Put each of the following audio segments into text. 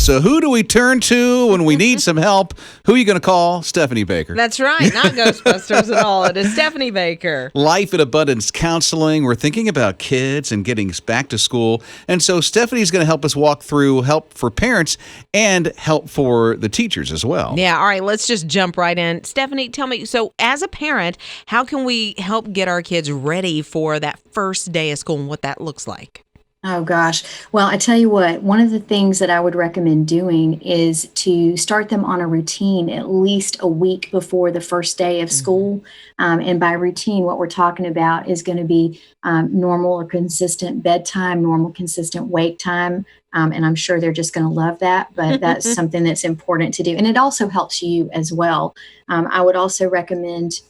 So who do we turn to when we need some help? Who are you going to call? Stephanie Baker. That's right. Not Ghostbusters at all. It is Stephanie Baker. Life at Abundance Counseling. We're thinking about kids and getting back to school. And so Stephanie's going to help us walk through help for parents and help for the teachers as well. Yeah. All right. Let's just jump right in. Stephanie, tell me, so as a parent, how can we help get our kids ready for that first day of school and what that looks like? Oh gosh. Well, I tell you what, one of the things that I would recommend doing is to start them on a routine at least a week before the first day of school. And by routine, what we're talking about is going to be normal or consistent bedtime, normal, consistent wake time. And I'm sure they're just going to love that, but that's something that's important to do. And it also helps you as well. I would also recommend,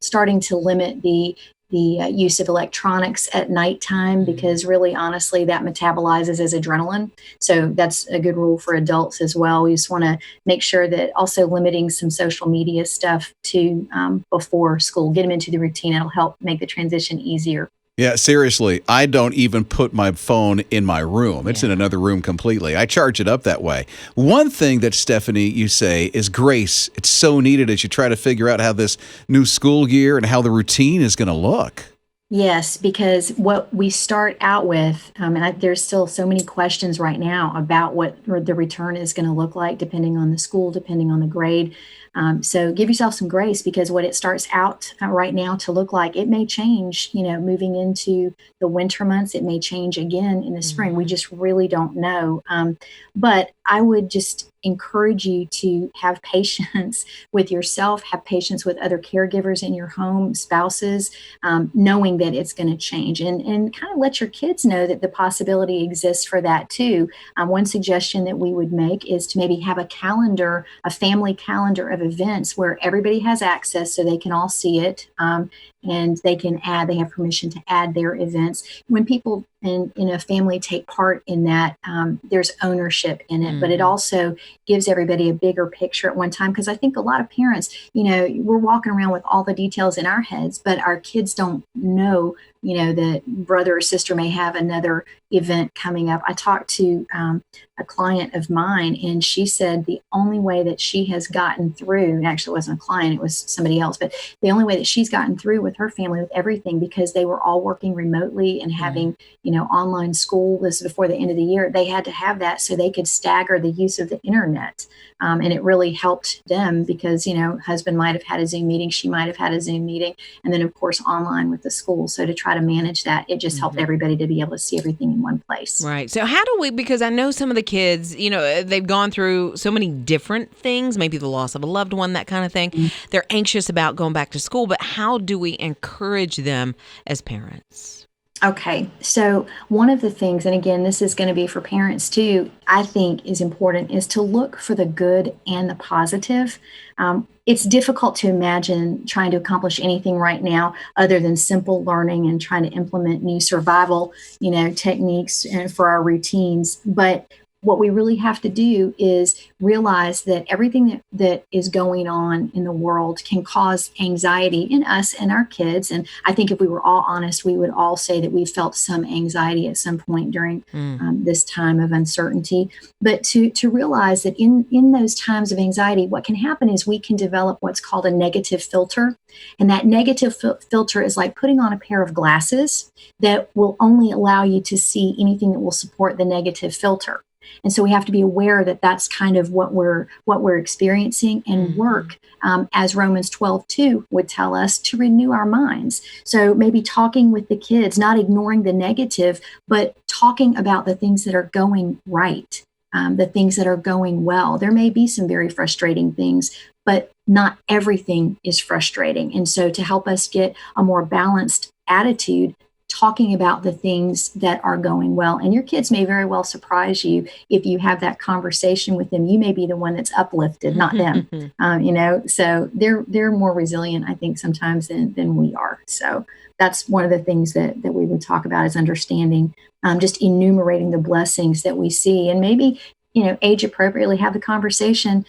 starting to limit the use of electronics at nighttime, because really, honestly, that metabolizes as adrenaline. So that's a good rule for adults as well. We just want to make sure that also limiting some social media stuff to before school, get them into the routine. It'll help make the transition easier. Yeah, seriously, I don't even put my phone in my room. It's in another room completely. I charge it up that way. One thing that, Stephanie, you say is grace. It's so needed as you try to figure out how this new school year and how the routine is going to look. Yes, because what we start out with, there's still so many questions right now about what the return is going to look like, depending on the school, depending on the grade. So give yourself some grace, because what it starts out right now to look like, it may change, moving into the winter months. It may change again in the spring. We just really don't know. But I would just encourage you to have patience with yourself, have patience with other caregivers in your home, spouses, knowing that it's going to change, and kind of let your kids know that the possibility exists for that too. One suggestion that we would make is to maybe have a family calendar of events where everybody has access so they can all see it. And they have permission to add their events. When people in a family take part in that, there's ownership in it, but it also gives everybody a bigger picture at one time. Because I think a lot of parents, we're walking around with all the details in our heads, but our kids don't know, that brother or sister may have another event coming up. I talked to a client of mine, and she said the only way that she has gotten through, and actually it wasn't a client, it was somebody else, but the only way that she's gotten through with her family, with everything, because they were all working remotely and having, online school. This is before the end of the year. They had to have that so they could stagger the use of the internet. And it really helped them because, husband might have had a Zoom meeting, she might have had a Zoom meeting, and then of course online with the school. So to try to manage that, it just helped everybody to be able to see everything in one place. Right. So how do we, because I know some of the kids, they've gone through so many different things, maybe the loss of a loved one, that kind of thing. They're anxious about going back to school, but how do we encourage them as parents? Okay, so one of the things, and again, this is going to be for parents too, I think is important, is to look for the good and the positive. It's difficult to imagine trying to accomplish anything right now other than simple learning and trying to implement new survival, techniques for our routines. But what we really have to do is realize that everything that is going on in the world can cause anxiety in us and our kids. And I think if we were all honest, we would all say that we felt some anxiety at some point during this time of uncertainty. But to realize that in those times of anxiety, what can happen is we can develop what's called a negative filter. And that negative filter is like putting on a pair of glasses that will only allow you to see anything that will support the negative filter. And so we have to be aware that that's kind of what we're experiencing, and work, as Romans 12:2 would tell us, to renew our minds. So maybe talking with the kids, not ignoring the negative, but talking about the things that are going right, the things that are going well. There may be some very frustrating things, but not everything is frustrating. And so to help us get a more balanced attitude, talking about the things that are going well. And your kids may very well surprise you if you have that conversation with them. You may be the one that's uplifted, not them. So they're more resilient, I think, sometimes than we are. So that's one of the things that we would talk about, is understanding, just enumerating the blessings that we see, and maybe, age appropriately have the conversation.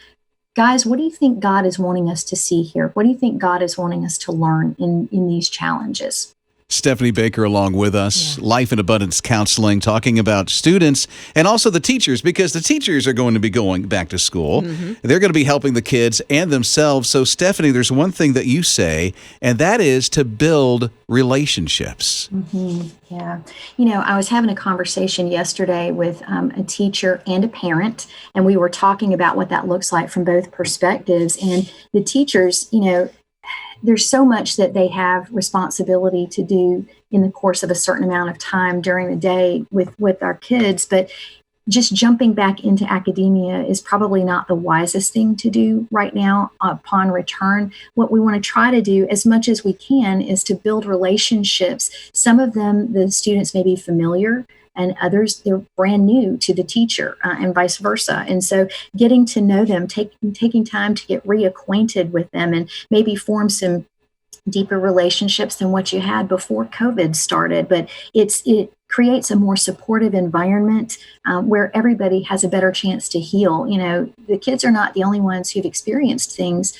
Guys, what do you think God is wanting us to see here? What do you think God is wanting us to learn in these challenges? Stephanie Baker along with us, Life in Abundance Counseling, talking about students and also the teachers, because the teachers are going to be going back to school. They're going to be helping the kids and themselves. So, Stephanie, there's one thing that you say, and that is to build relationships. Yeah. I was having a conversation yesterday with a teacher and a parent, and we were talking about what that looks like from both perspectives. And the teachers, there's so much that they have responsibility to do in the course of a certain amount of time during the day with our kids. But just jumping back into academia is probably not the wisest thing to do right now upon return. What we want to try to do as much as we can is to build relationships. Some of them, the students may be familiar, and others, they're brand new to the teacher, and vice versa. And so getting to know them, taking time to get reacquainted with them and maybe form some deeper relationships than what you had before COVID started. But it creates a more supportive environment where everybody has a better chance to heal. The kids are not the only ones who've experienced things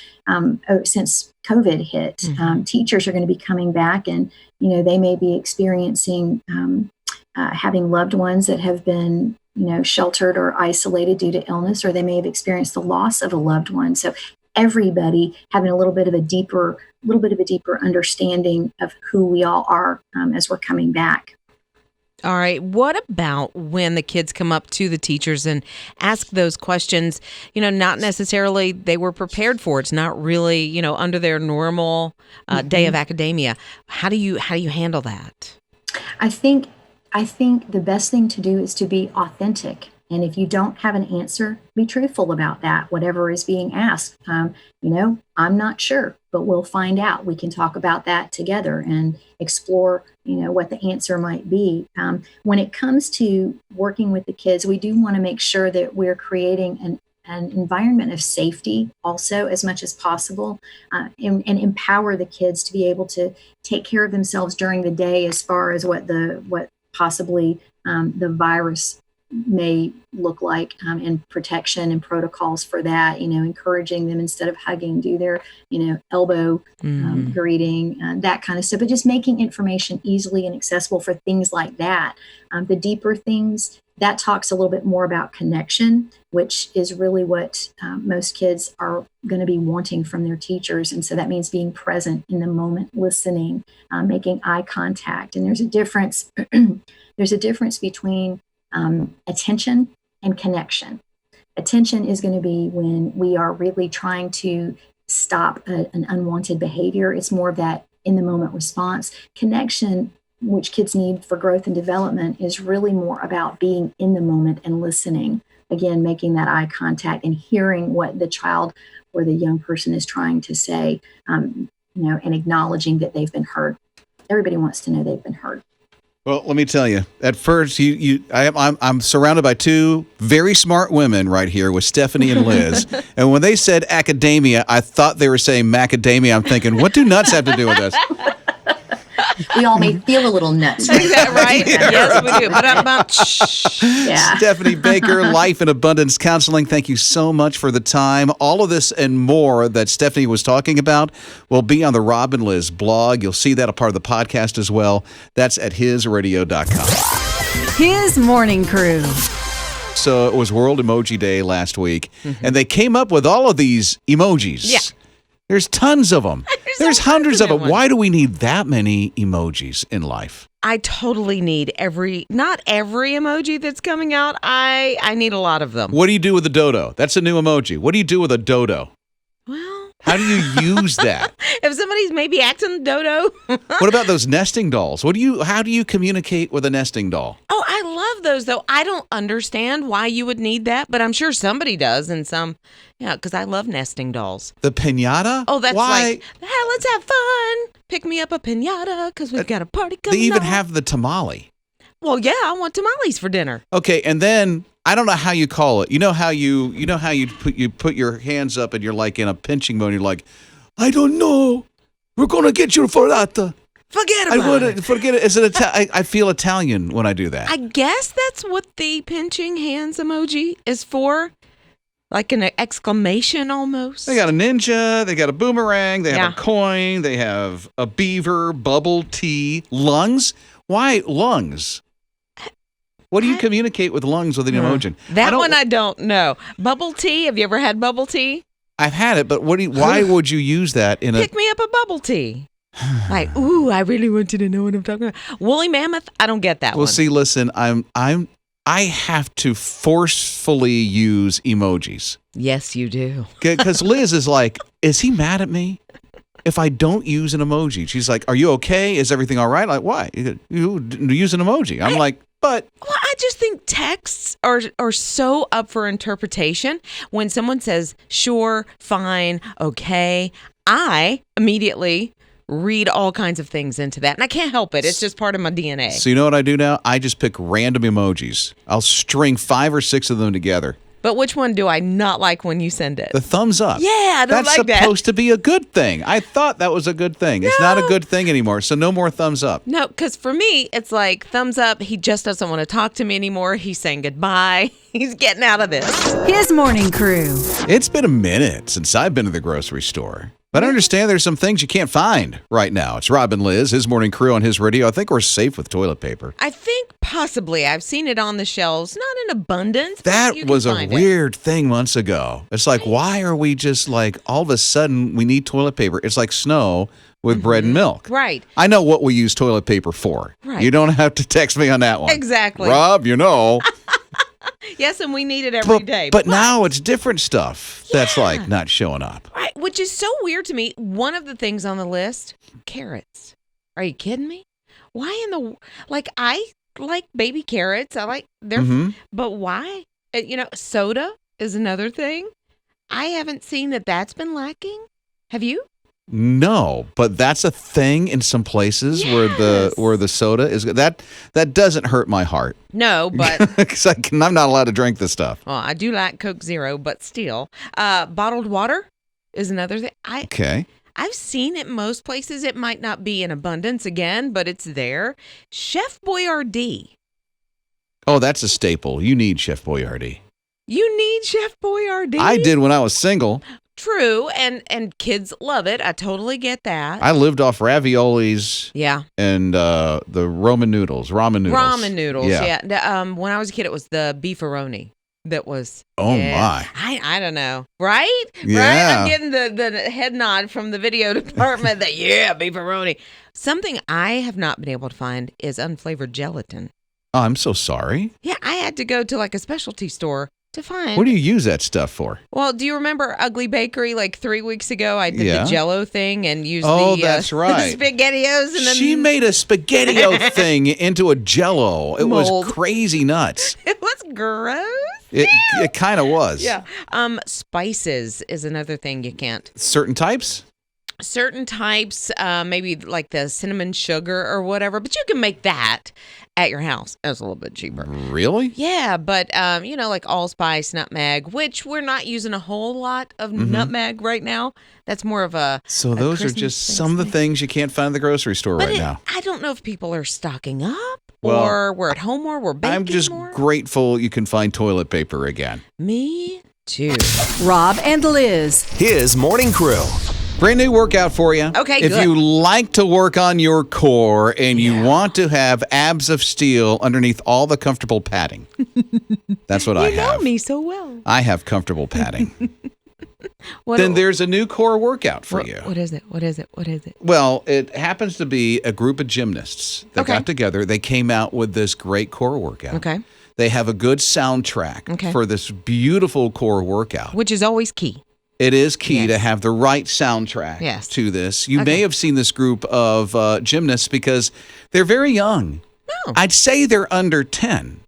since COVID hit. Teachers are going to be coming back, and they may be experiencing having loved ones that have been sheltered or isolated due to illness, or they may have experienced the loss of a loved one. So everybody having a little bit of a deeper understanding of who we all are as we're coming back. All right. What about when the kids come up to the teachers and ask those questions, not necessarily they were prepared for? It's not really, under their normal day of academia. How do you handle that? I think the best thing to do is to be authentic. And if you don't have an answer, be truthful about that, whatever is being asked. I'm not sure, but we'll find out. We can talk about that together and explore, what the answer might be. When it comes to working with the kids, we do want to make sure that we're creating an environment of safety also as much as possible, and empower the kids to be able to take care of themselves during the day as far as what possibly the virus may look like, and protection and protocols for that, encouraging them instead of hugging, do their, elbow greeting, that kind of stuff, but just making information easily and accessible for things like that. The deeper things, that talks a little bit more about connection, which is really what most kids are going to be wanting from their teachers. And so that means being present in the moment, listening, making eye contact. And there's a difference. There's a difference between attention and connection. Attention is going to be when we are really trying to stop an unwanted behavior. It's more of that in the moment response. Connection, which kids need for growth and development, is really more about being in the moment and listening. Again, making that eye contact and hearing what the child or the young person is trying to say, and acknowledging that they've been heard. Everybody wants to know they've been heard. Well, let me tell you. At first, I'm surrounded by two very smart women right here with Stephanie and Liz. And when they said academia, I thought they were saying macadamia. I'm thinking, what do nuts have to do with this? We all may feel a little nuts. Is that right? Yes, we do. Yeah. Stephanie Baker, Life in Abundance Counseling, thank you so much for the time. All of this and more that Stephanie was talking about will be on the Rob and Liz blog. You'll see that a part of the podcast as well. That's at hisradio.com. His Morning Crew. So it was World Emoji Day last week, and they came up with all of these emojis. Yeah. There's tons of them. There's hundreds of them. ones. Why do we need that many emojis in life? I totally need not every emoji that's coming out. I need a lot of them. What do you do with a dodo? That's a new emoji. What do you do with a dodo? Well, How do you use that? if somebody's maybe acting dodo. What about those nesting dolls? How do you communicate with a nesting doll? Oh, I love those, though. I don't understand why you would need that, but I'm sure somebody does in some, because I love nesting dolls. The piñata? Oh, that's Why? like, hey, let's have fun. Pick me up a piñata because we've got a party coming They even on. have the tamale. Well, yeah, I want tamales for dinner. Okay, and then I don't know how you call it. You know how you put your hands up and you're like in a pinching mode. You're like, I don't know. We're gonna get you for that. Forget about it. Forget it. Is it I feel Italian when I do that. I guess that's what the pinching hands emoji is for. Like an exclamation almost. They got a ninja, they got a boomerang, they have Yeah. a coin, they have a beaver, bubble tea, lungs. Why lungs? What do you communicate with lungs with an emoji? That one I don't know. Bubble tea. Have you ever had bubble tea? I've had it, but why would you use that in Pick me up a bubble tea. Like, ooh, I really want you to know what I'm talking about. Woolly mammoth. I don't get that one. Well, see, listen, I have to forcefully use emojis. Yes, you do. Because Liz is like, is he mad at me if I don't use an emoji? She's like, are you okay? Is everything all right? Like, why? You use an emoji. I'm like, but. Well, I just think texts are so up for interpretation. When someone says, sure, fine, okay, I immediately read all kinds of things into that. And I can't help it. It's just part of my DNA. So you know what I do now? I just pick random emojis. I'll string 5 or 6 of them together. But which one do I not like when you send it? The thumbs up. Yeah, I don't That's like that. supposed to be a good thing. I thought that was a good thing. It's not a good thing anymore. So no more thumbs up. No, because for me, it's like thumbs up. He just doesn't want to talk to me anymore. He's saying goodbye. He's getting out of this. His morning crew. It's been a minute since I've been to the grocery store. But I understand there's some things you can't find right now. It's Rob and Liz, his morning crew on his radio. I think we're safe with toilet paper. I think possibly I've seen it on the shelves, not in abundance. But That you can was a find it. weird thing months ago. It's like, why are we just like, all of a sudden, we need toilet paper? It's like snow with bread and milk. Right. I know what we use toilet paper for. Right. You don't have to text me on that one. Exactly. Rob, you know. Yes, and we need it every day. But now it's different stuff that's like not showing up. Right, which is so weird to me. One of the things on the list, carrots. Are you kidding me? Why in the I like baby carrots. I like but why? Soda is another thing. I haven't seen that's been lacking. Have you? No, but that's a thing in some places where the soda is that doesn't hurt my heart. No, but because I'm not allowed to drink this stuff. well, I do like Coke Zero, but still, bottled water is another thing. Okay. I've seen it most places. It might not be in abundance again, but it's there. Chef Boyardee. Oh, that's a staple. You need Chef Boyardee. You need Chef Boyardee. I did when I was single. True, and kids love it. I totally get that. I lived off raviolis. Yeah. And the ramen noodles. Ramen noodles. Yeah. When I was a kid, it was the beefaroni that was. Oh, my. I don't know. Right? Yeah. Right? I'm getting the head nod from the video department that, beefaroni. Something I have not been able to find is unflavored gelatin. Oh, I'm so sorry. Yeah, I had to go to like a specialty store to find. What do you use that stuff for? Well, do you remember Ugly Bakery like 3 weeks ago? I did the Jell-O thing and used that's right. SpaghettiOs. And then She made a SpaghettiO thing into a Jell-O. It Mold. was crazy nuts. It was gross. It kind of was. Yeah. Spices is another thing you can't. Certain types? Certain types, maybe like the cinnamon sugar or whatever, but you can make that at your house. It's a little bit cheaper. Really? Yeah, but like allspice, nutmeg, which we're not using a whole lot of nutmeg right now. That's more of a So those are Christmas just thing. some of the things you can't find at the grocery store But right now. I don't know if people are stocking up Well, or we're at home more, we're baking I'm just more. grateful you can find toilet paper again. Me too. Rob and Liz. His morning crew. Brand new workout for you. Okay, If good. you like to work on your core and you want to have abs of steel underneath all the comfortable padding, that's what I You know have. me so well. I have comfortable padding. What, Then there's a new core workout for you. What is it? What is it? What is it? Well, it happens to be a group of gymnasts that Okay. got together. They came out with this great core workout. Okay. They have a good soundtrack for this beautiful core workout. Which is always key. It is key Yes. to have the right soundtrack to this. You may Okay. have seen this group of gymnasts because they're very young. Oh. I'd say they're under 10.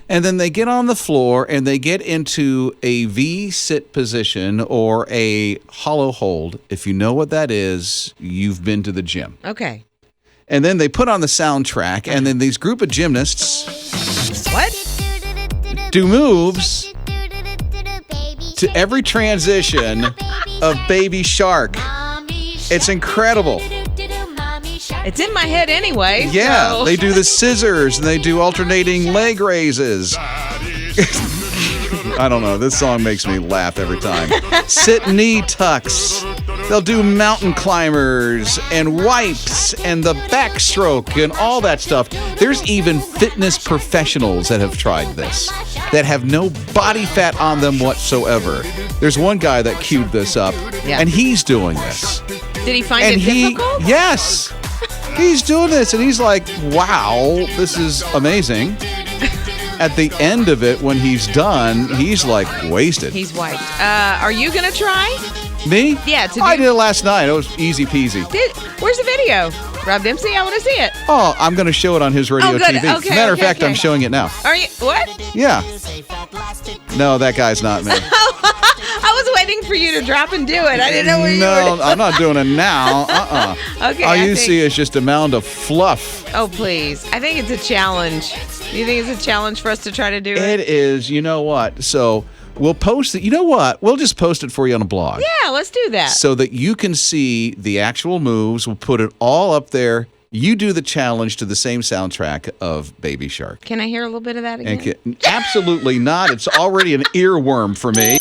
And then they get on the floor and they get into a V-sit position or a hollow hold. If you know what that is, you've been to the gym. Okay. And then they put on the soundtrack, and then these group of gymnasts do moves to every transition of Baby Shark. It's incredible. It's in my head anyway. Yeah, so- they do the scissors, and they do alternating leg raises. I don't know. This song makes me laugh every time. Sit knee tucks. They'll do mountain climbers and wipes and the backstroke and all that stuff. There's even fitness professionals that have tried this that have no body fat on them whatsoever. There's one guy that queued this up, and he's doing this. Did he find it difficult? Yes. He's doing this, and he's like, wow, this is amazing. At the end of it, when he's done, he's like wasted. He's wiped. Are you going to try? Me? Yeah. I did it last night. It was easy peasy. Where's the video? Rob Dempsey, I want to see it. Oh, I'm going to show it on his radio good. TV. Okay, Matter of fact, okay. I'm showing it now. Are you? What? Yeah. No, that guy's not me. I was waiting for you to drop and do it. I didn't know where you were. No, I'm not doing it now. Okay. All you see is just a mound of fluff. Oh, please. I think it's a challenge. Do you think it's a challenge for us to try to do it? It is. You know what? So we'll post it. You know what? We'll just post it for you on a blog. Yeah, let's do that. So that you can see the actual moves. We'll put it all up there. You do the challenge to the same soundtrack of Baby Shark. Can I hear a little bit of that again? Absolutely not. It's already an earworm for me.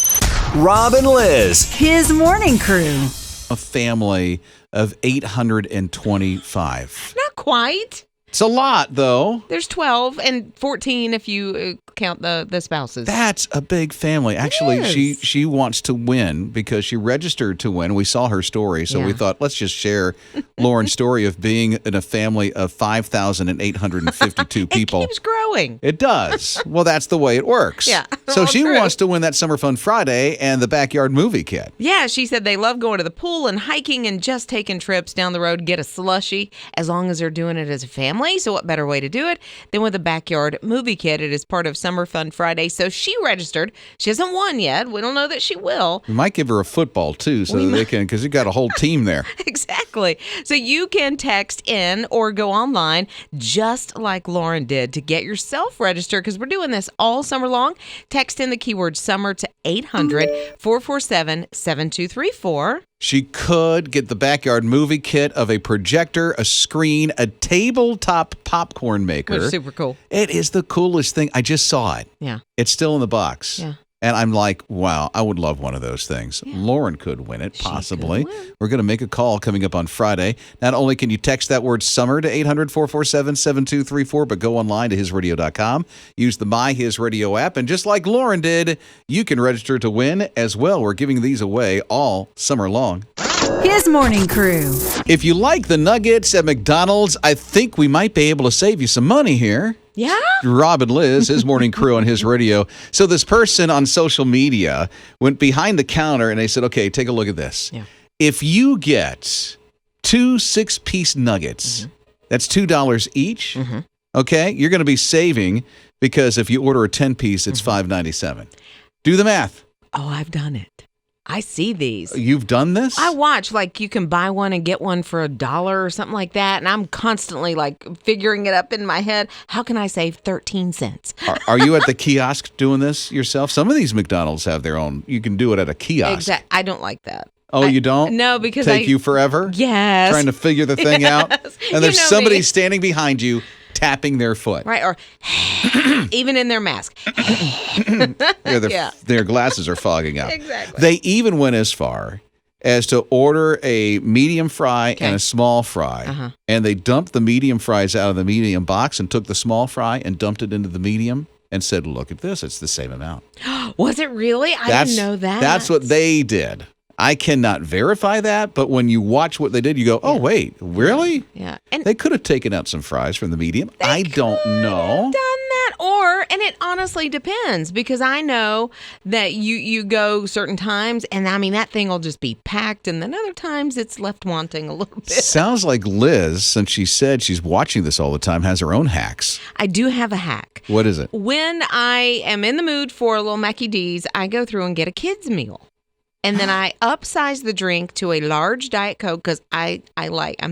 Rob and Liz. His morning crew. A family of 825. Not quite. It's a lot, though. There's 12 and 14 if you count the spouses. That's a big family. Actually, she wants to win because she registered to win. We saw her story, so we thought, let's just share Lauren's story of being in a family of 5,852 people. It keeps growing. It does. Well, that's the way it works. Yeah. So Well, she true. wants to win that Summer Fun Friday and the Backyard Movie Kit. Yeah, she said they love going to the pool and hiking and just taking trips down the road, get a slushie, as long as they're doing it as a family. So what better way to do it than with a Backyard Movie Kit? It is part of Summer Fun Friday. So she registered. She hasn't won yet. We don't know that she will. We might give her a football, too, so that they can, because you got a whole team there. Exactly. So you can text in or go online just like Lauren did to get yourself registered because we're doing this all summer long. Text in the keyword summer to 800-447-7234. She could get the Backyard Movie Kit of a projector, a screen, a tabletop popcorn maker. Which is super cool. It is the coolest thing. I just saw it. Yeah. It's still in the box. Yeah. And I'm like, wow, I would love one of those things. Yeah. Lauren could win it, possibly. We're going to make a call coming up on Friday. Not only can you text that word summer to 800-447-7234, but go online to hisradio.com. Use the My His Radio app. And just like Lauren did, you can register to win as well. We're giving these away all summer long. His morning crew. If you like the nuggets at McDonald's, I think we might be able to save you some money here. Yeah? Rob and Liz, his morning crew on his radio. So this person on social media went behind the counter and they said, okay, take a look at this. Yeah. If you get 2 6-piece nuggets, that's $2 each. Okay, you're going to be saving because if you order a 10-piece, it's $5.97. Do the math. Oh, I've done it. I see these. You've done this? I watch, like, you can buy one and get one for $1 or something like that. And I'm constantly, like, figuring it up in my head. How can I save 13 cents? Are you at the kiosk doing this yourself? Some of these McDonald's have their own. You can do it at a kiosk. Exactly. I don't like that. Oh, you don't? No, because Take you forever? Yes. Trying to figure the thing out? And there's somebody me. standing behind you tapping their foot. Right, or even in their mask. Their glasses are fogging up. Exactly. They even went as far as to order a medium fry and a small fry. And they dumped the medium fries out of the medium box and took the small fry and dumped it into the medium and said, look at this, it's the same amount. Was it really? I didn't know that. That's what they did. I cannot verify that, but when you watch what they did, you go, oh, wait, really? Yeah. And they could have taken out some fries from the medium. I don't know. Done that, and it honestly depends because I know that you go certain times, and I mean that thing will just be packed, and then other times it's left wanting a little bit. Sounds like Liz, since she said she's watching this all the time, has her own hacks. I do have a hack. What is it? When I am in the mood for a little Mackie D's, I go through and get a kids meal. And then I upsize the drink to a large Diet Coke because I'm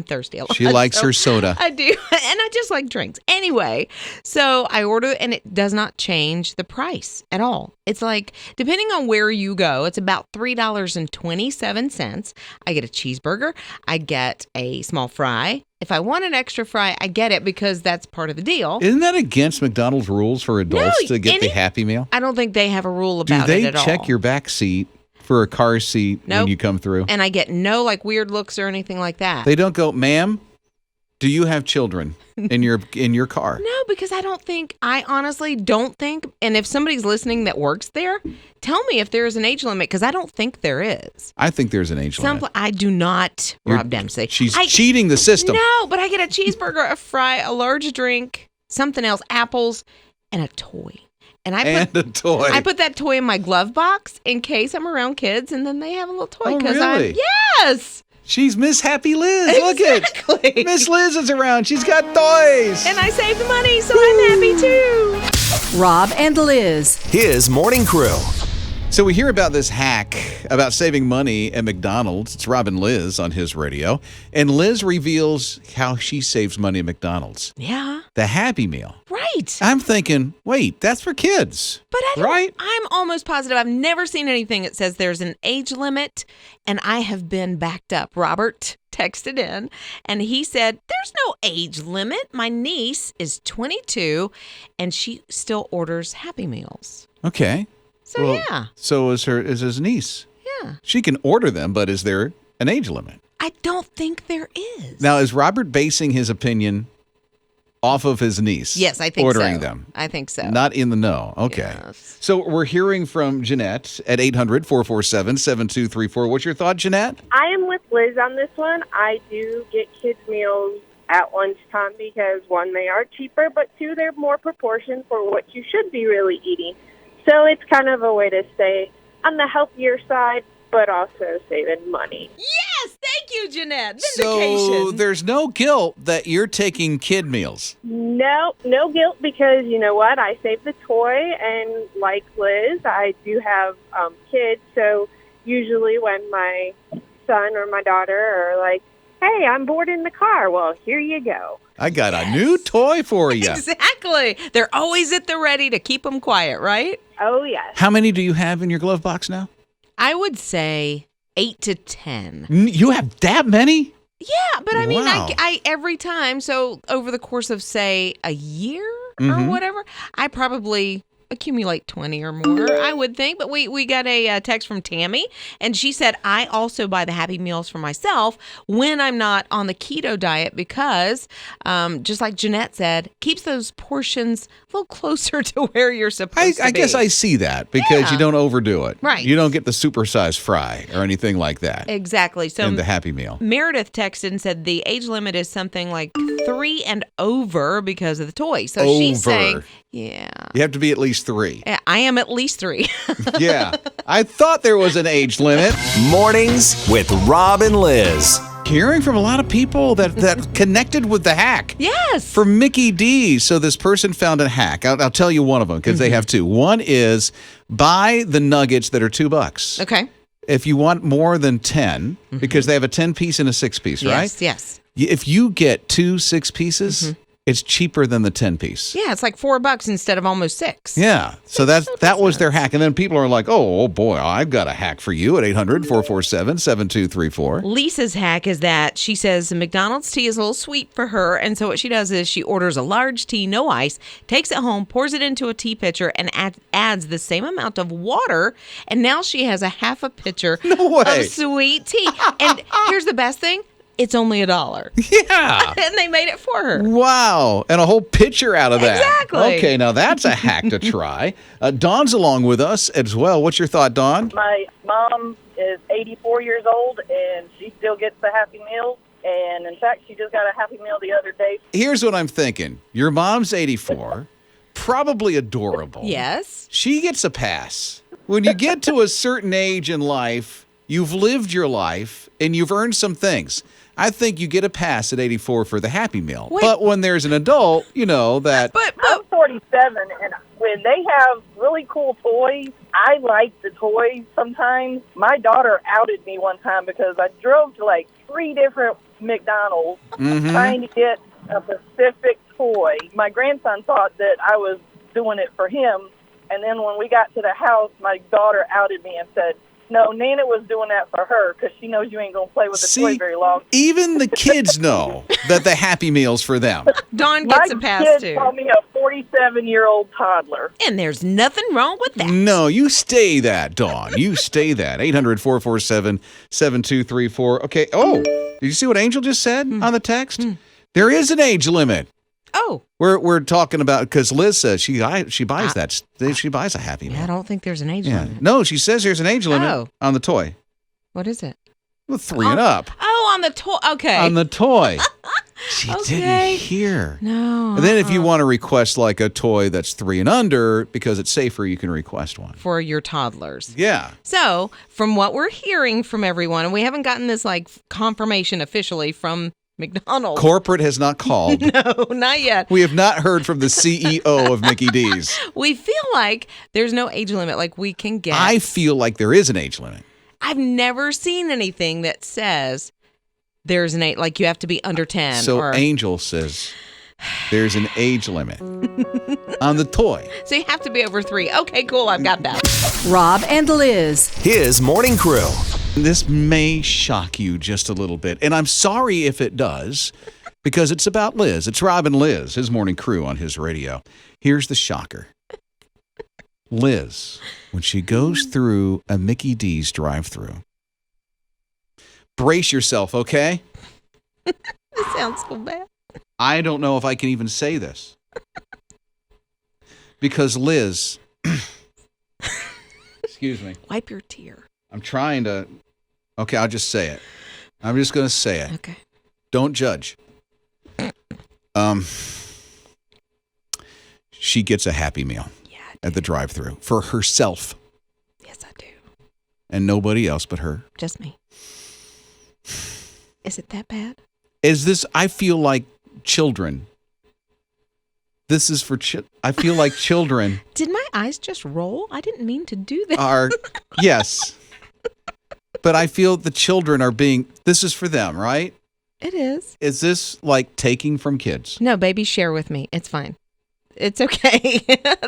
thirsty a lot. She likes her soda. I do. And I just like drinks. Anyway, so I order and it does not change the price at all. It's like, depending on where you go, it's about $3.27. I get a cheeseburger. I get a small fry. If I want an extra fry, I get it because that's part of the deal. Isn't that against McDonald's rules for adults to get the Happy Meal? I don't think they have a rule about Do it they at all. check your back seat for a car seat when you come through? And I get no weird looks or anything like that. They don't go, ma'am, do you have children in your car? No, because I honestly don't think, and if somebody's listening that works there, tell me if there is an age limit, because I don't think there is. I think there's an age limit. I do not, Rob Dempsey. She's cheating the system. No, but I get a cheeseburger, a fry, a large drink, something else, apples, and a toy. And I put that toy in my glove box in case I'm around kids, and then they have a little toy. Oh, really? Yes. She's Miss Happy Liz. Exactly. Look at Miss Liz is around. She's got toys. And I saved money, so I'm happy too. Rob and Liz. His morning crew. So we hear about this hack about saving money at McDonald's. It's Rob and Liz on his radio. And Liz reveals how she saves money at McDonald's. Yeah. The Happy Meal. Right. I'm thinking, wait, that's for kids. But right? I'm almost positive. I've never seen anything that says there's an age limit, and I have been backed up. Robert texted in, and he said, there's no age limit. My niece is 22, and she still orders Happy Meals. Okay. So, yeah. So is his niece. Yeah. She can order them, but is there an age limit? I don't think there is. Now, is Robert basing his opinion off of his niece? Yes, I think ordering so. them. I think so. Not in the know. Okay. Yes. So we're hearing from Jeanette at 800-447-7234. What's your thought, Jeanette? I am with Liz on this one. I do get kids' meals at lunchtime because, one, they are cheaper, but two, they're more proportion for what you should be really eating. So it's kind of a way to stay on the healthier side, but also saving money. Yes, thank you, Jeanette. So Vindication. there's no guilt that you're taking kid meals. No guilt, because you know what? I saved the toy, and like Liz, I do have kids. So usually when my son or my daughter are like, hey, I'm bored in the car, well, here you go. I got a new toy for you. Exactly. They're always at the ready to keep them quiet, right? Oh, yes. How many do you have in your glove box now? I would say 8 to 10. You have that many? Yeah, but I mean, Wow. I every time, so over the course of, say, a year or Mhm. whatever, I probably accumulate 20 or more, I would think. But we got a text from Tammy, and she said, I also buy the Happy Meals for myself when I'm not on the keto diet because, just like Jeanette said, keeps those portions a little closer to where you're supposed to be. I guess I see that because Yeah. you don't overdo it. Right. You don't get the supersized fry or anything like that Exactly. So in the Happy Meal. Meredith texted and said the age limit is something like 3 and over because of the toy. So she's Over. saying, yeah. You have to be at least 3. I am at least 3. Yeah. I thought there was an age limit. Mornings with Rob and Liz. Hearing from a lot of people that connected with the hack. Yes. For Mickey D. So this person found a hack. I'll tell you one of them because they have two. One is buy the nuggets that are $2. Okay. If you want more than 10, because they have a 10-piece and a 6-piece, right? Yes. If you get 2 6-pieces, it's cheaper than the 10-piece. Yeah, it's like $4 instead of almost 6. Yeah. So that was their hack. And then people are like, oh boy, I've got a hack for you at 800-447-7234. Lisa's hack is that she says McDonald's tea is a little sweet for her, and so what she does is she orders a large tea, no ice, takes it home, pours it into a tea pitcher, and adds the same amount of water, and now she has a half a pitcher way. of sweet tea. And here's the best thing. It's only $1. Yeah. And they made it for her. Wow. And a whole pitcher out of that. Exactly. Okay, now that's a hack to try. Dawn's along with us as well. What's your thought, Dawn? My mom is 84 years old, and she still gets the Happy Meal. And, in fact, she just got a Happy Meal the other day. Here's what I'm thinking. Your mom's 84, probably adorable. Yes. She gets a pass. When you get to a certain age in life, you've lived your life, and you've earned some things. I think you get a pass at 84 for the Happy Meal. Wait. But when there's an adult, you know that... But I'm 47, and when they have really cool toys, I like the toys sometimes. My daughter outed me one time because I drove to like 3 different McDonald's trying to get a specific toy. My grandson thought that I was doing it for him, and then when we got to the house, my daughter outed me and said, no, Nana was doing that for her because she knows you ain't going to play with the toy very long. Even the kids know that the Happy Meal's for them. Dawn gets a pass, My too. kid called me a 47-year-old toddler. And there's nothing wrong with that. No, you stay that, Dawn. You stay that. 800-447-7234. Okay. Oh, did you see what Angel just said on the text? There is an age limit. Oh. We're talking about, because Liz says she buys that. She buys a Happy Meal. I don't think there's an age limit. No, she says there's an age limit on the toy. What is it? Well, 3 and up. Oh, on the toy. Okay. On the toy. She didn't hear. No. And then if you want to request like a toy that's 3 and under, because it's safer, you can request one. For your toddlers. Yeah. So, from what we're hearing from everyone, and we haven't gotten this like confirmation officially from McDonald's. Corporate has not called. No, not yet. We have not heard from the CEO of Mickey D's. We feel like there's no age limit. Like we can get. I feel like there is an age limit. I've never seen anything that says there's an age, like you have to be under 10. So Angel says there's an age limit on the toy. So you have to be over 3. Okay, cool. I've got that. Rob and Liz. His morning crew. This may shock you just a little bit, and I'm sorry if it does, because it's about Liz. It's Rob and Liz, his morning crew on his radio. Here's the shocker. Liz, when she goes through a Mickey D's drive-thru, brace yourself, okay? This sounds so bad. I don't know if I can even say this. Because Liz, excuse me. Wipe your tear. I'm trying to, okay, I'll just say it. I'm just going to say it. Okay. Don't judge. She gets a Happy Meal at the drive-thru for herself. Yes, I do. And nobody else but her. Just me. Is it that bad? Is this, I feel like children. This is for, I feel like children. Did my eyes just roll? I didn't mean to do that. Are, yes. But I feel the children are being, this is for them, right? It is. Is this like taking from kids? No, baby, share with me. It's fine. It's okay.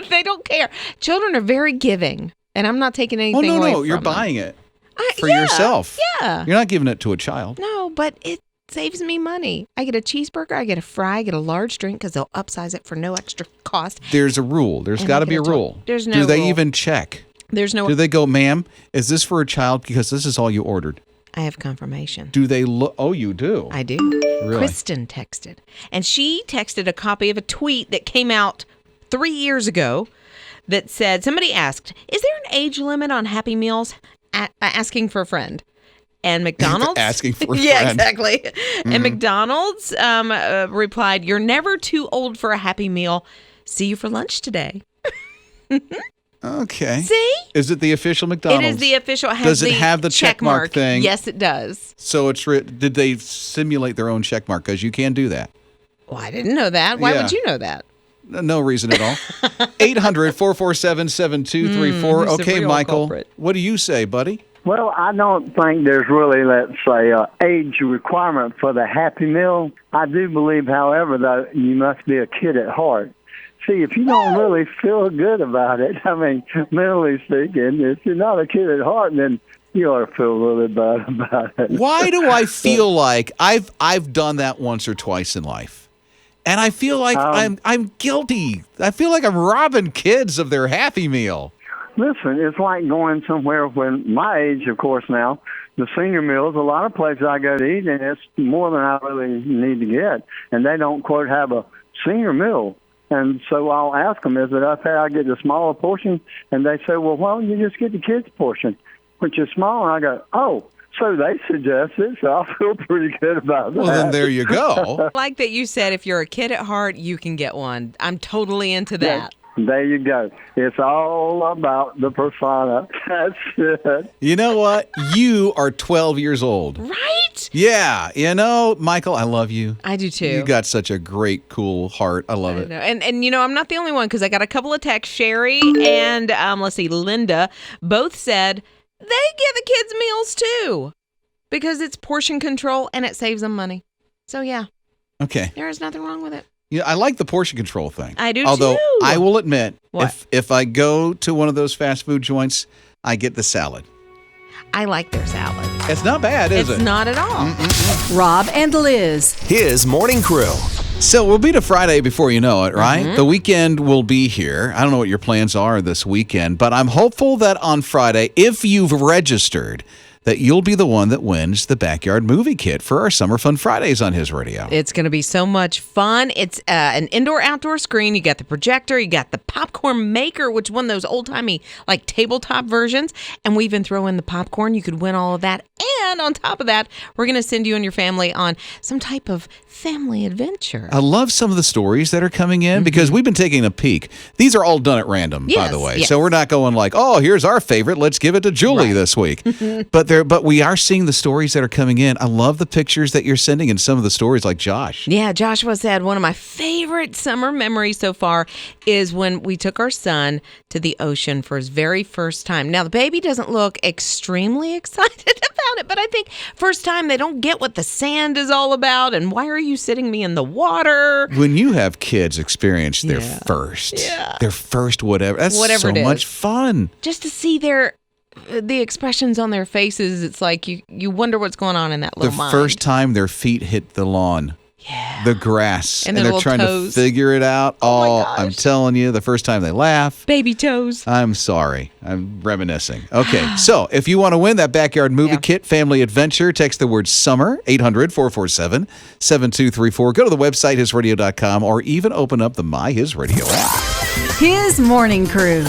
They don't care. Children are very giving, and I'm not taking anything away from them. You're buying it for yourself. Yeah. You're not giving it to a child. No, but it saves me money. I get a cheeseburger, I get a fry, I get a large drink because they'll upsize it for no extra cost. There's a rule. There's got to be a rule. There's no Do they rule. even check? There's no. Do they go, ma'am, is this for a child because this is all you ordered? I have confirmation. Do they look? Oh, you do? I do. Really? Kristen texted. And she texted a copy of a tweet that came out 3 years ago that said, somebody asked, is there an age limit on Happy Meals? Asking for a friend. And McDonald's. Asking for a friend. Yeah, exactly. Mm-hmm. And McDonald's replied, you're never too old for a Happy Meal. See you for lunch today. Okay. See? Is it the official McDonald's? It is the official. Does it have the check mark thing? Yes, it does. So it's did they simulate their own check mark? Because you can do that. Well, I didn't know that. Why would you know that? No reason at all. 800-447-7234. Okay, Michael, culprit. what do you say, buddy? Well, I don't think there's really, let's say, an age requirement for the Happy Meal. I do believe, however, that you must be a kid at heart. See, if you don't really feel good about it, I mean, mentally speaking, if you're not a kid at heart, then you ought to feel really bad about it. Why do I feel like I've done that once or twice in life? And I feel like I'm guilty. I feel like I'm robbing kids of their Happy Meal. Listen, it's like going somewhere when my age, of course, now, the senior meals, a lot of places I go to eat, and it's more than I really need to get. And they don't, quote, have a senior meal. And so I'll ask them, is it okay I get the smaller portion? And they say, well, why don't you just get the kids' portion, which is small? And I go, oh, so they suggest it, so I feel pretty good about that. Well, then there you go. Like that you said, if you're a kid at heart, you can get one. I'm totally into that. Yeah, there you go. It's all about the persona. That's it. You know what? You are 12 years old. Right? it. Yeah. Michael, I love you. I do too. You got such a great, cool heart. I love it. know. And I'm not the only one because I got a couple of texts. Sherry and Linda both said they give the kids meals too because it's portion control and it saves them money. So yeah. Okay. There is nothing wrong with it. Yeah, I like the portion control thing. I do Although too. I will admit, What? if I go to one of those fast food joints, I get the salad. I like their salad. It's not bad, is it? It's not at all. Rob and Liz. His morning crew. So we'll be to Friday before you know it, right? The weekend will be here. I don't know what your plans are this weekend, but I'm hopeful that on Friday, if you've registered, that you'll be the one that wins the backyard movie kit for our Summer Fun Fridays on His Radio. It's going to be so much fun. It's an indoor-outdoor screen. You got the projector. You got the popcorn maker, which one of those old-timey like tabletop versions. And we even throw in the popcorn. You could win all of that. And on top of that, we're going to send you and your family on some type of family adventure. I love some of the stories that are coming in because we've been taking a peek. These are all done at random, by the way. Yes. So we're not going like, oh, here's our favorite. Let's give it to Julie this week. But we are seeing the stories that are coming in. I love the pictures that you're sending and some of the stories like Josh. Yeah, Joshua said one of my favorite summer memories so far is when we took our son to the ocean for his very first time. Now, the baby doesn't look extremely excited about it, but I think first time they don't get what the sand is all about and why are you sitting me in the water? When you have kids experience their first, their first whatever, that's Whatever so it much is. fun. Just to see the expressions on their faces, it's like you wonder what's going on in that The little mind. first time their feet hit the lawn. Yeah. The grass. And And their they're little trying toes. to figure it out. Oh my Oh, gosh. I'm telling you, the first time they laugh. Baby toes. I'm sorry. I'm reminiscing. Okay, so if you want to win that backyard movie kit family adventure, text the word summer, 800-447-7234. Go to the website, hisradio.com, or even open up the My His Radio app. His morning crew.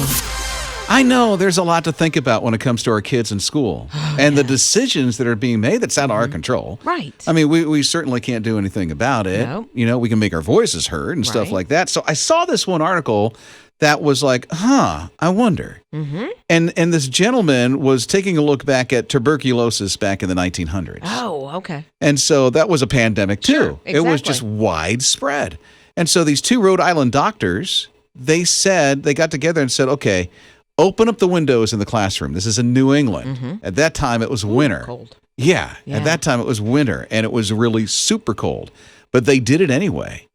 I know there's a lot to think about when it comes to our kids in school and the decisions that are being made that's out of our control. Right. I mean, we certainly can't do anything about it. No. We can make our voices heard and stuff Right. like that. So I saw this one article that was like, I wonder. Mm-hmm. And this gentleman was taking a look back at tuberculosis back in the 1900s. Oh, okay. And so that was a pandemic too. Sure, It was exactly. just widespread. And so these two Rhode Island doctors, they got together and said, okay, open up the windows in the classroom. This is in New England. At that time, it was winter. Cold. Yeah, Yeah. at that time, it was winter, and it was really super cold. But they did it anyway.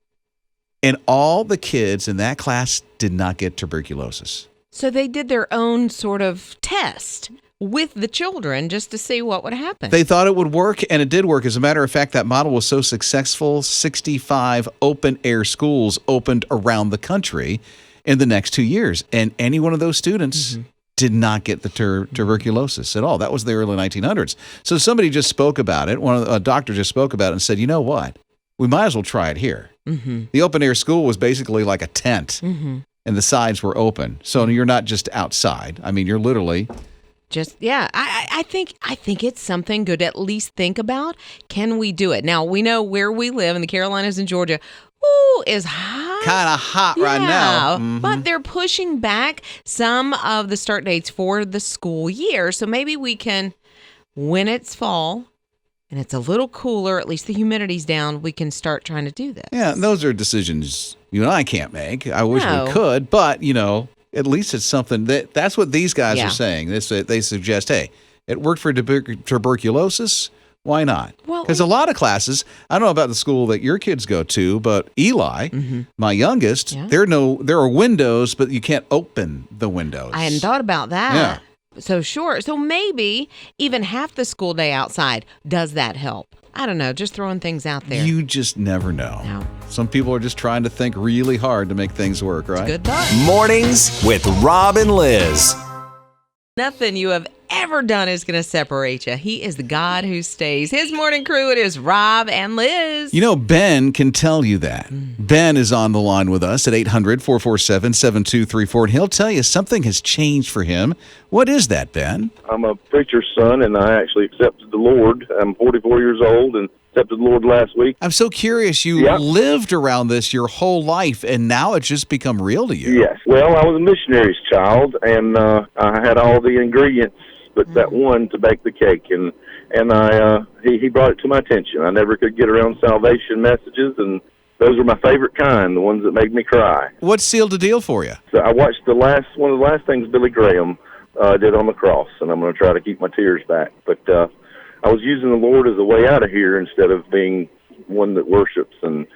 And all the kids in that class did not get tuberculosis. So they did their own sort of test with the children just to see what would happen. They thought it would work, and it did work. As a matter of fact, that model was so successful, 65 open-air schools opened around the country in the next 2 years. And any one of those students did not get the tuberculosis at all. That was the early 1900s. So somebody just spoke about it. A doctor just spoke about it and said, you know what? We might as well try it here. The open-air school was basically like a tent, and the sides were open. So you're not just outside. I mean, you're literally... I think it's something good to at least think about. Can we do it? Now, we know where we live in the Carolinas and Georgia. Ooh, is hot. Kind of hot right now. But they're pushing back some of the start dates for the school year. So maybe we can, when it's fall and it's a little cooler, at least the humidity's down, we can start trying to do this. Yeah, those are decisions you and I can't make. I wish No. we could, but, at least it's something that's what these guys are saying. They suggest, hey, it worked for tuberculosis. Why not? Well, Because a lot of classes, I don't know about the school that your kids go to, but Eli, my youngest, there are windows, but you can't open the windows. I hadn't thought about that. Yeah. So sure. So maybe even half the school day outside, does that help? I don't know. Just throwing things out there. You just never know. No. Some people are just trying to think really hard to make things work, right? Good thought. Mornings with Rob and Liz. Nothing you have ever done is going to separate you. He is the God who stays. His morning crew, it is Rob and Liz. Ben can tell you that. Ben is on the line with us at 800-447-7234, and he'll tell you something has changed for him. What is that, Ben? I'm a preacher's son, and I actually accepted the Lord. I'm 44 years old and accepted the Lord last week. I'm so curious. You lived around this your whole life, and now it's just become real to you. Yes. Well, I was a missionary's child, and I had all the ingredients, but that one to bake the cake. And and he brought it to my attention. I never could get around salvation messages, and those are my favorite kind, the ones that make me cry. What sealed the deal for you? So I watched one of the last things Billy Graham did on the cross, and I'm going to try to keep my tears back. But I was using the Lord as a way out of here instead of being one that worships and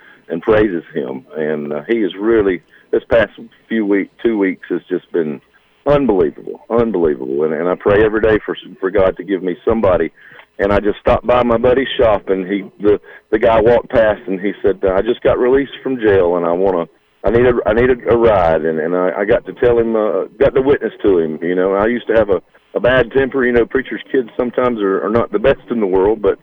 praises Him. And He is really, this past 2 weeks has just been unbelievable. And I pray every day for God to give me somebody. And I just stopped by my buddy's shop, and the guy walked past, and he said, "I just got released from jail, and I needed a ride." And I got to tell him, got to witness to him. You know, I used to have a bad temper. You know, preachers' kids sometimes are not the best in the world, but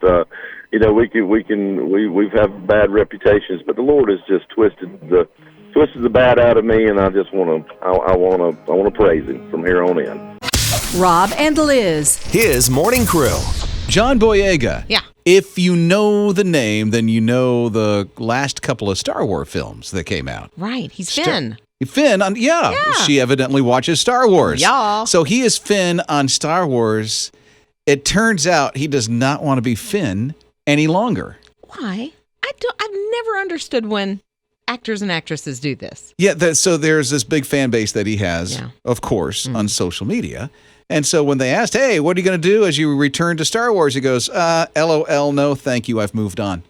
you know, we've have bad reputations. But the Lord has just twisted the bad out of me, and I just want to praise Him from here on in. Rob and Liz. His morning crew. John Boyega. Yeah. If you know the name, then you know the last couple of Star Wars films that came out. Right. He's Finn. Finn, yeah. She evidently watches Star Wars. Yeah. So he is Finn on Star Wars. It turns out he does not want to be Finn any longer. Why? I've never understood when actors and actresses do this. Yeah, so there's this big fan base that he has, of course, on social media. And so when they asked, "Hey, what are you going to do as you return to Star Wars?" he goes, "LOL, no, thank you, I've moved on."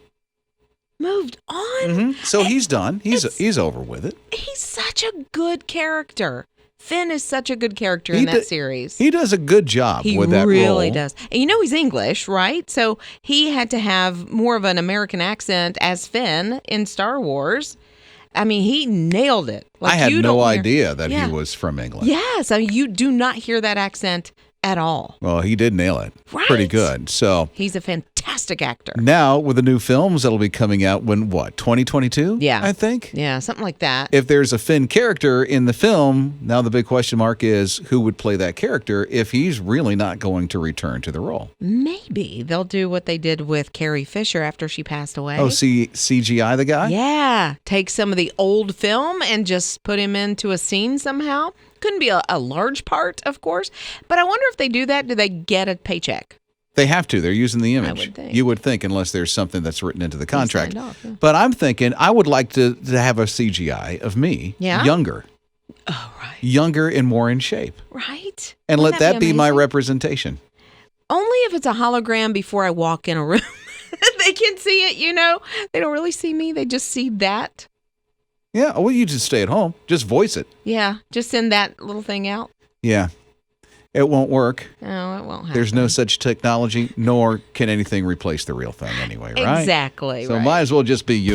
Moved on? Mm-hmm. So he's done. He's over with it. He's such a good character. Finn is such a good character in that series. He does a good job with that role. He really does. And you know he's English, right? So he had to have more of an American accent as Finn in Star Wars. I mean, he nailed it. I had no idea that he was from England. Yes, I mean, you do not hear that accent at all. Well, he did nail it. Right. Pretty good. So he's a fantastic actor. Now, with the new films that'll be coming out when, 2022? Yeah. I think? Yeah, something like that. If there's a Finn character in the film, now the big question mark is who would play that character if he's really not going to return to the role? Maybe they'll do what they did with Carrie Fisher after she passed away. Oh, CGI the guy? Yeah. Take some of the old film and just put him into a scene somehow. Couldn't be a large part, of course. But I wonder if they do that, do they get a paycheck? They have to. They're using the image. I would think. You would think, unless there's something that's written into the contract. Off, yeah. But I'm thinking I would like to have a CGI of me younger. Oh, right. Younger and more in shape. Right. And Wouldn't let that be my amazing? Representation. Only if it's a hologram before I walk in a room. They can see it, you know. They don't really see me. They just see that. Yeah, well, you just stay at home. Just voice it. Yeah, just send that little thing out. Yeah. It won't work. No, it won't happen. There's no such technology, nor can anything replace the real thing anyway, right? Exactly. So might as well just be you.